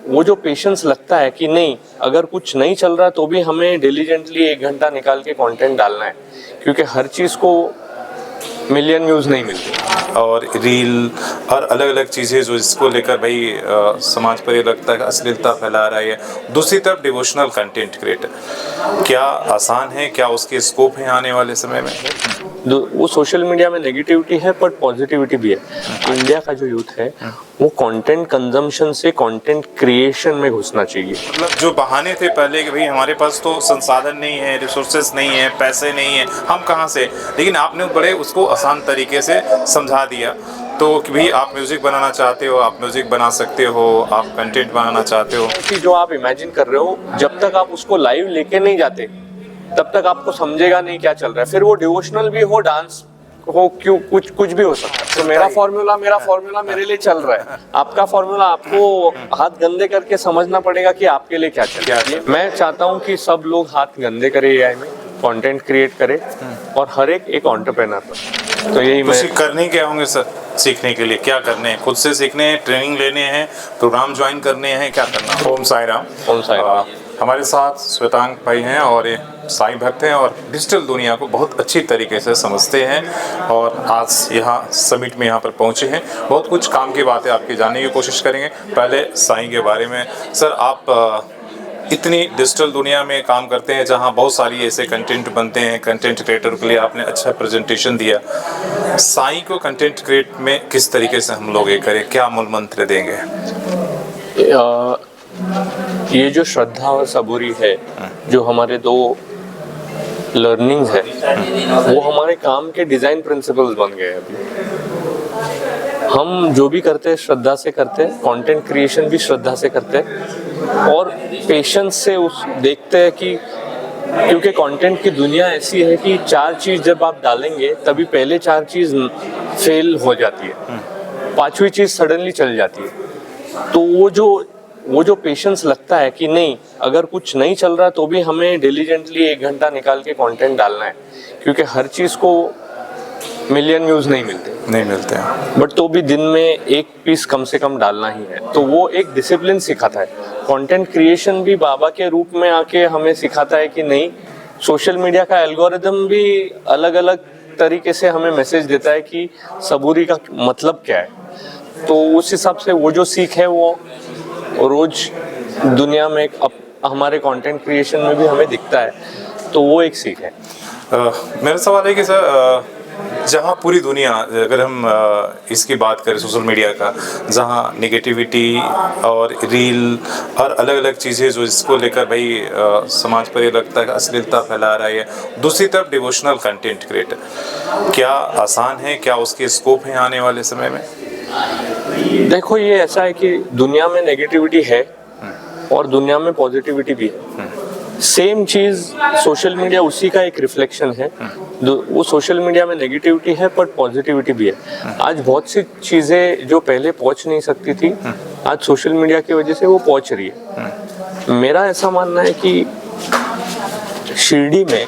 वो जो पेशेंस लगता है कि नहीं, अगर कुछ नहीं चल रहा तो भी हमें डिलीजेंटली 1 घंटा निकाल के कंटेंट डालना है, क्योंकि हर चीज़ को मिलियन व्यूज़ नहीं मिलते। और रील और अलग अलग चीज़ें जो इसको लेकर भाई समाज पर ये लगता है अश्लीलता फैला रहा है। दूसरी तरफ डिवोशनल कंटेंट क्रिएटर क्या आसान है, क्या उसके स्कोप है आने वाले समय में? वो सोशल मीडिया में नेगेटिविटी है बट पॉजिटिविटी भी है। इंडिया का जो यूथ है वो कंटेंट कंजम्पशन से कंटेंट क्रिएशन में घुसना चाहिए। मतलब जो बहाने थे पहले कि भाई हमारे पास तो संसाधन नहीं है, रिसोर्सेज नहीं है, पैसे नहीं है, हम कहाँ से, लेकिन आपने बड़े उसको आसान तरीके से समझा दिया। तो कि भाई आप म्यूज़िक बनाना चाहते हो, आप म्यूज़िक बना सकते हो, आप कंटेंट बनाना चाहते हो कि जो आप इमेजिन कर रहे हो, जब तक आप उसको लाइव लेके नहीं जाते तब तक आपको समझेगा नहीं क्या चल रहा है। फिर वो डिवोशनल भी हो, डांस हो, क्यों कुछ भी हो सकता है। तो मेरा फॉर्मूला मेरे लिए चल रहा है, आपका फॉर्मूला आपको हाथ गंदे करके समझना पड़ेगा कि आपके लिए क्या चल रहा है। मैं चाहता हूँ कि सब लोग हाथ गंदे करें एआई में, कंटेंट क्रिएट करें और हर एक एंटरप्रेन्योर बने। तो यही मैं करने क्या होंगे सर, सीखने के लिए क्या करने हैं? खुद से सीखने हैं, ट्रेनिंग लेने हैं, प्रोग्राम ज्वाइन करने हैं, क्या करना? ओम साई राम। ओम साई राम। हमारे साथ श्वेतांग भाई हैं और ये साईं भक्त हैं और डिजिटल दुनिया को बहुत अच्छी तरीके से समझते हैं और आज यहाँ समिट में यहाँ पर पहुँचे हैं। बहुत कुछ काम की बातें आपकी जानने की कोशिश करेंगे। पहले साईं के बारे में सर, आप इतनी डिजिटल दुनिया में काम करते हैं जहाँ बहुत सारी ऐसे कंटेंट बनते हैं, कंटेंट क्रिएटर के लिए आपने अच्छा प्रेजेंटेशन दिया। साईं को कंटेंट क्रिएट में किस तरीके से हम लोग ये करें, क्या मूल मंत्र देंगे? ये जो श्रद्धा और सबूरी है, जो हमारे 2 लर्निंग्स है, वो हमारे काम के डिजाइन प्रिंसिपल्स बन गए। अभी हम जो भी करते हैं श्रद्धा से करते हैं, कंटेंट क्रिएशन भी श्रद्धा से करते हैं और पेशेंस से उस देखते हैं कि, क्योंकि कंटेंट की दुनिया ऐसी है कि 4 चीज़ जब आप डालेंगे तभी पहले 4 चीज़ फेल हो जाती है, 5वीं चीज़ सडनली चल जाती है। तो वो जो पेशेंस लगता है कि नहीं, अगर कुछ नहीं चल रहा तो भी हमें डिलीजेंटली 1 घंटा निकाल के कंटेंट डालना है, क्योंकि हर चीज़ को मिलियन व्यूज़ नहीं मिलते हैं, बट तो भी दिन में 1 पीस कम से कम डालना ही है। तो वो एक डिसिप्लिन सिखाता है। कंटेंट क्रिएशन भी बाबा के रूप में आके हमें सिखाता है कि नहीं, सोशल मीडिया का एल्गोरिदम भी अलग अलग तरीके से हमें मैसेज देता है कि सबूरी का मतलब क्या है। तो उस हिसाब से वो जो सीख है वो रोज दुनिया में हमारे कंटेंट क्रिएशन में भी हमें दिखता है, तो वो एक सीख है। मेरा सवाल है कि सर, जहाँ पूरी दुनिया, अगर हम इसकी बात करें सोशल मीडिया का, जहाँ नेगेटिविटी और रील और अलग अलग चीज़ें जो इसको लेकर भाई समाज पर ये लगता है अश्लीलता फैला रहा है। दूसरी तरफ डिवोशनल कंटेंट क्रिएटर क्या आसान है, क्या उसके स्कोप है आने वाले समय में? देखो, ये ऐसा है कि दुनिया में नेगेटिविटी है और दुनिया में पॉजिटिविटी भी है। सेम चीज सोशल मीडिया उसी का एक रिफ्लेक्शन है। वो सोशल मीडिया में नेगेटिविटी है बट पॉजिटिविटी भी है। आज बहुत सी चीजें जो पहले पहुंच नहीं सकती थी, आज सोशल मीडिया की वजह से वो पहुंच रही है। मेरा ऐसा मानना है कि शिरडी में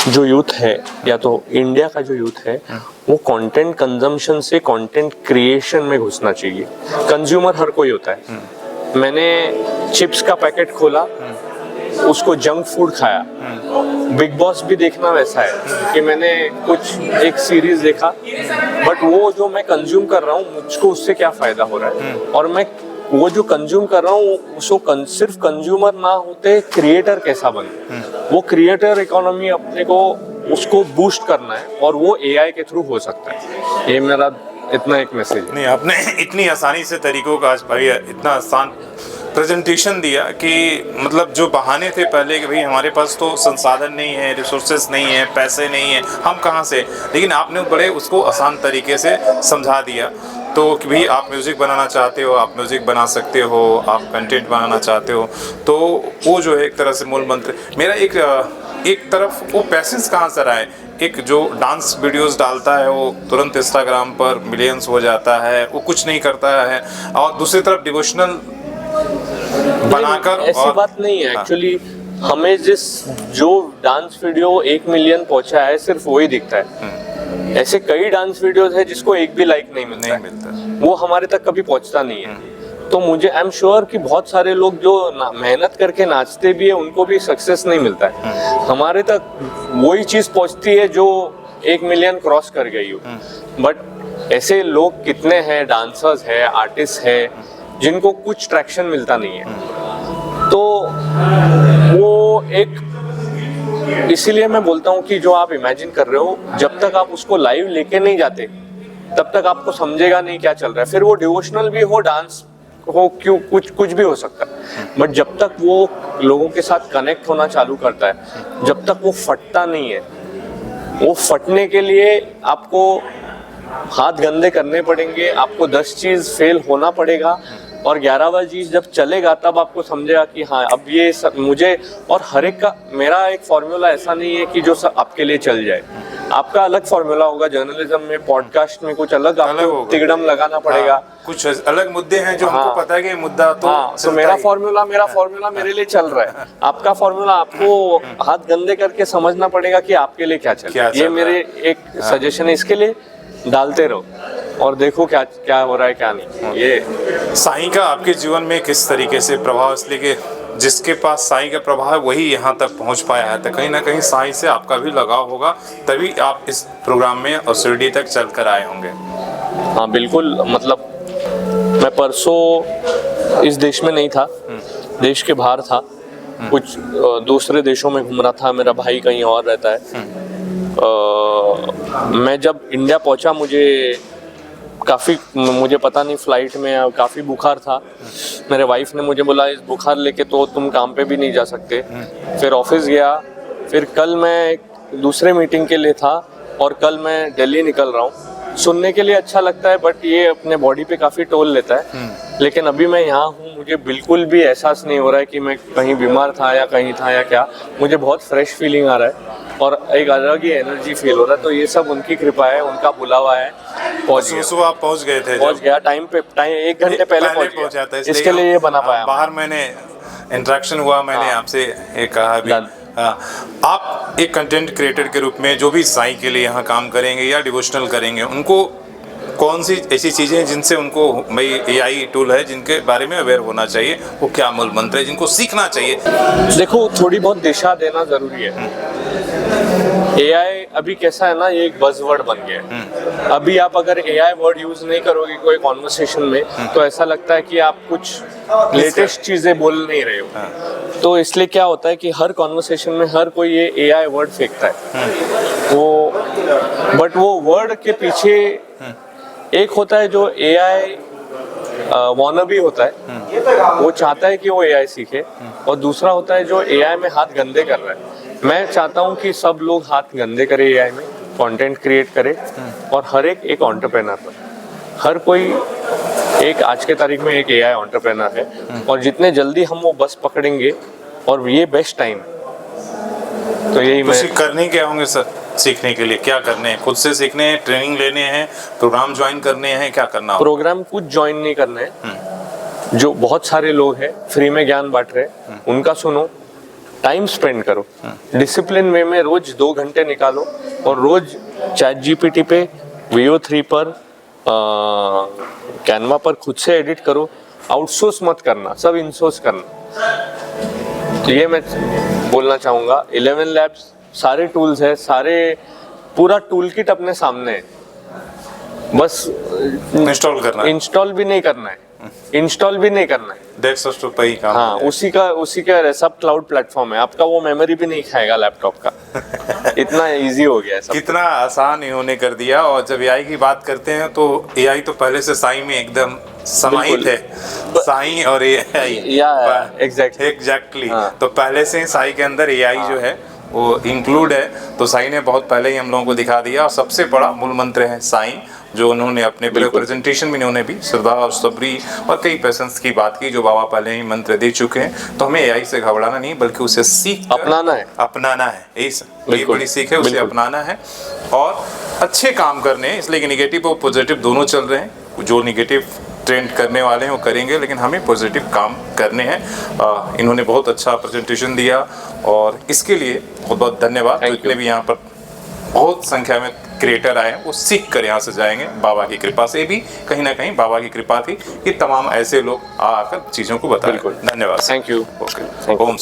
जो यूथ है, या तो इंडिया का जो यूथ है, वो कंटेंट कंजम्पशन से कंटेंट क्रिएशन में घुसना चाहिए। कंज्यूमर हर कोई होता है। मैंने चिप्स का पैकेट खोला, उसको जंक फूड खाया। बिग बॉस भी देखना वैसा है कि मैंने कुछ एक सीरीज देखा, बट वो जो मैं कंज्यूम कर रहा हूँ मुझको उससे क्या फायदा हो रहा है, और मैं वो जो कंज्यूम कर रहा हूँ उसको सिर्फ कंज्यूमर ना होते क्रिएटर कैसा बने। वो क्रिएटर इकोनॉमी अपने को उसको बूस्ट करना है और वो एआई के थ्रू हो सकता है। ये मेरा इतना एक मैसेज नहीं, आपने इतनी आसानी से तरीकों का आज भाई इतना आसान प्रेजेंटेशन दिया कि मतलब जो बहाने थे पहले कि भाई हमारे पास तो संसाधन नहीं है, रिसोर्सेज नहीं है, पैसे नहीं है, हम कहाँ से, लेकिन आपने बड़े उसको आसान तरीके से समझा दिया। तो कि भाई आप म्यूज़िक बनाना चाहते हो, आप म्यूज़िक बना सकते हो, आप कंटेंट बनाना चाहते हो, तो वो जो है एक तरह से मूल मंत्र मेरा एक तरफ वो पैसेंस कहाँ से रहा है। एक जो डांस वीडियोस डालता है वो तुरंत इंस्टाग्राम पर मिलियंस हो जाता है, वो कुछ नहीं करता है, और दूसरी तरफ डिवोशनल बनाकर ऐसी बात नहीं है। एक्चुअली हमें जो डांस वीडियो 1 मिलियन पहुंचा है सिर्फ वही दिखता है। ऐसे कई डांस वीडियोस है जिसको एक भी लाइक नहीं मिलता। वो हमारे तक कभी पहुंचता नहीं है। तो मुझे आई एम श्योर कि बहुत सारे लोग जो मेहनत करके नाचते भी है उनको भी सक्सेस नहीं मिलता है। हमारे तक वही चीज पहुंचती है जो 1 मिलियन क्रॉस कर गई हो। बट ऐसे लोग कितने हैं, डांसर्स है, आर्टिस्ट है, जिनको कुछ ट्रैक्शन मिलता नहीं है। तो वो एक, इसीलिए मैं बोलता हूँ कि जो आप इमेजिन कर रहे हो, जब तक आप उसको लाइव लेके नहीं जाते तब तक आपको समझेगा नहीं क्या चल रहा है। फिर वो डिवोशनल भी हो, डांस हो, क्यों कुछ भी हो सकता है। बट जब तक वो लोगों के साथ कनेक्ट होना चालू करता है, जब तक वो फटता नहीं है, वो फटने के लिए आपको हाथ गंदे करने पड़ेंगे, आपको 10 चीज फेल होना पड़ेगा, और 11वां चीज जब चलेगा तब आपको समझेगा कि हाँ अब ये मुझे। और हर एक का, मेरा एक फॉर्मूला ऐसा नहीं है कि जो सब आपके लिए चल जाए। आपका अलग फॉर्मूला होगा, जर्नलिज्म में, पॉडकास्ट में कुछ अलग आपको तिगड़म लगाना पड़ेगा। कुछ अलग मुद्दे हैं जो हमको पता है कि मुद्दा तो मेरा फॉर्मूला मेरे लिए चल रहा है। आपका फॉर्मूला आपको हाथ गंदे करके समझना पड़ेगा कि आपके लिए क्या चल रहा है। ये मेरे एक सजेशन है, इसके लिए डालते रहो और देखो क्या क्या हो रहा है क्या नहीं। ये साईं का आपके जीवन में किस तरीके से प्रभाव, इसलिए कि जिसके पास साईं का प्रभाव है वही यहाँ तक पहुँच पाया है, तो कहीं ना कहीं साईं से आपका भी लगाव होगा, तभी आप इस प्रोग्राम में और शिरडी तक चल कर आए होंगे। हाँ बिल्कुल, मतलब मैं परसों इस देश में नहीं था, देश के बाहर था, कुछ दूसरे देशों में घूम रहा था। मेरा भाई कहीं और रहता है। मैं जब इंडिया पहुंचा, मुझे पता नहीं, फ्लाइट में काफ़ी बुखार था। मेरे वाइफ ने मुझे बोला इस बुखार लेके तो तुम काम पे भी नहीं जा सकते। फिर ऑफिस गया, फिर कल मैं एक दूसरे मीटिंग के लिए था और कल मैं दिल्ली निकल रहा हूँ। सुनने के लिए अच्छा लगता है बट ये अपने बॉडी पे काफ़ी टोल लेता है। लेकिन अभी मैं यहाँ हूँ, मुझे बिल्कुल भी एहसास नहीं हो रहा है कि मैं कहीं बीमार था या कहीं था या क्या। मुझे बहुत फ्रेश फीलिंग आ रहा है और एक अलग ही एनर्जी फील हो रहा है। तो ये सब उनकी कृपा है, उनका बुलावा है। सुबह आप पहुँच गए थे? पहुँच गया टाइम पे, 1 घंटे पहले पहुँच गया। इसके लिए ये बना पाया। बाहर मैंने इंटरेक्शन हुआ, मैंने आपसे एक कहा भी, आप एक कंटेंट क्रिएटर के रूप में जो भी साईं के लिए यहाँ काम करेंगे या डिवोशनल करेंगे, उनको कौन सी ऐसी चीज़ें हैं जिनसे उनको, भाई एआई टूल है जिनके बारे में अवेयर होना चाहिए, वो क्या मूल मंत्र है जिनको सीखना चाहिए? देखो, थोड़ी बहुत दिशा देना ज़रूरी है। एआई अभी कैसा है ना, ये एक बज़वर्ड बन गया है। अभी आप अगर एआई वर्ड यूज़ नहीं करोगे कोई कॉन्वर्सेशन में, तो ऐसा लगता है कि आप कुछ लेटेस्ट चीज़ें बोल नहीं रहे हो। तो इसलिए क्या होता है कि हर कॉन्वर्सेशन में हर कोई ये एआई वर्ड फेंकता है। बट वो वर्ड के पीछे एक होता है जो एआई वानबी होता है, वो चाहता है कि वो एआई सीखे, और दूसरा होता है जो एआई में हाथ गंदे कर रहा है। मैं चाहता हूँ कि सब लोग हाथ गंदे करें एआई में, कंटेंट क्रिएट करें, और हर एक एंटरप्रेन्योर बने। हर कोई एक आज के तारीख में एक एआई एंटरप्रेन्योर है, और जितने जल्दी हम वो बस पकड़ेंगे, और ये बेस्ट टाइम। तो यही मैं करने क्या होंगे सर, सीखने के लिए क्या करने हैं? खुद से सीखने हैं, ट्रेनिंग लेने हैं, प्रोग्राम ज्वाइन करने हैं, क्या करना? प्रोग्राम कुछ ज्वाइन नहीं करना है। जो बहुत सारे लोग हैं फ्री में ज्ञान बांट रहे हैं, उनका सुनो, टाइम स्पेंड करो, डिसिप्लिन वे में रोज 2 घंटे निकालो, और रोज चैट जीपीटी पे, VO3 पर, कैनवा पर खुद से एडिट करो। आउटसोर्स मत करना, सब इनसोर्स करना। तो ये मैं बोलना चाहूँगा। 11 लैब्स, सारे टूल्स है, सारे पूरा टूल किट अपने सामने है, बस इंस्टॉल भी नहीं करना है, डेस्कटॉप पे ही काम। हाँ, उसी का सब क्लाउड प्लेटफॉर्म है। आपका वो मेमोरी भी नहीं खाएगा लैपटॉप का। इतना इजी हो गया है सब, कितना आसान इन्होंने कर दिया। और जब एआई की बात करते हैं तो एआई तो पहले से साईं में एकदम समाहित है। साईं और एआई एग्जैक्टली। तो पहले से साईं के अंदर एआई जो है वो इंक्लूड है। तो साईं ने बहुत पहले ही हम लोगों को दिखा दिया, और सबसे बड़ा मूल मंत्र है साईं, जो उन्होंने अपने प्रेजेंटेशन में उन्होंने भी श्रद्धा और सब्री और कई पेशेंस की बात की, जो बाबा पहले ही मंत्र दे चुके हैं। तो हमें एआई से घबराना नहीं, बल्कि उसे सीख अपनाना है। यही बड़ी सीख है, उसे अपनाना है और अच्छे काम करने हैं। इसलिए निगेटिव और पॉजिटिव दोनों चल रहे हैं। जो निगेटिव ट्रेंड करने वाले हैं वो करेंगे, लेकिन हमें पॉजिटिव काम करने हैं। इन्होंने बहुत अच्छा प्रेजेंटेशन दिया, और इसके लिए बहुत बहुत धन्यवाद। तो इतने भी यहाँ पर बहुत संख्या में क्रिएटर आए हैं वो सीख कर यहाँ से जाएंगे। बाबा की कृपा से भी कहीं ना कहीं बाबा की कृपा थी कि तमाम ऐसे लोग आकर चीज़ों को बताएं। बिल्कुल। धन्यवाद। Thank you. Okay, Om